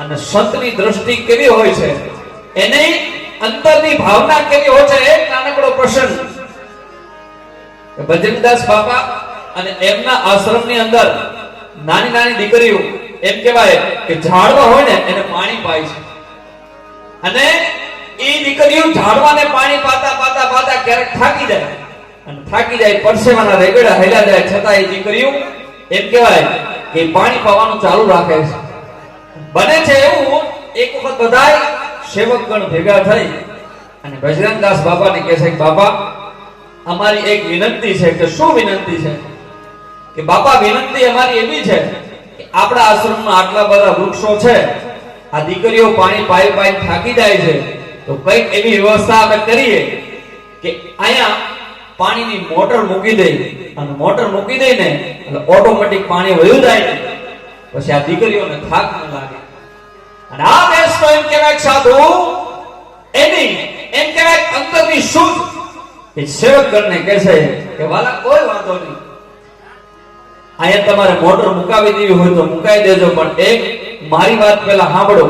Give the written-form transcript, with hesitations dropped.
અને સંતની દ્રષ્ટિ કેવી હોય છે, એની અંતરની ભાવના કેવી હોય છે. એક નાનકડો પ્રસંગ, ભજનદાસ બાપા અને એમના આશ્રમની અંદર નાની નાની દીકરીઓ, એમ કહેવાય કે ઝાડવા હોય ને એને પાણી પાય છે, અને એ દીકરીઓ ઝાડવાને પાણી પાતા પાતા પાતા ક્યારેક થાકી જાય, અને થાકી જાય, પરસેવાના રેગડા હેલા જાય, છતાં એ દીકરીઓ એમ કહેવાય કે પાણી પાવાનું ચાલુ રાખે છે. બને છે એવું એક વખત બધાય સેવકગણ ભેગા થઈ અને બજરંગદાસ બાપાને કહે છે કે બાપા, અમારી એક વિનંતી છે. કે શું વિનંતી છે? કે બાપા, વિનંતી અમારી એવી છે કે આપણા આશ્રમમાં આટલા બધા વૃક્ષો છે, આ દીકરીઓ પાણી પાઈ પાઈ થાકી જાય છે, તો કઈક એવી વ્યવસ્થા અમે કરીએ કે અહીંયા પાણીની મોટર મૂકી દઈએ, અને મોટર મૂકી દઈને એટલે ઓટોમેટિક પાણી વયું જાય, પછી આ દીકરીઓને થાક ન લાગે. અને આ દેશનો એમ કહેવાય સાધુ એની એમ કહેવાય અંતરની શુદ્ધ એ સેવકગણને કહે છે કે વાલા, કોઈ વાંધો નહીં, અહીંયા તમારે મોટર મુકાવી દેવી હોય તો મુકાઈ દેજો, પણ એક મારી વાત પહેલા સાંભળો.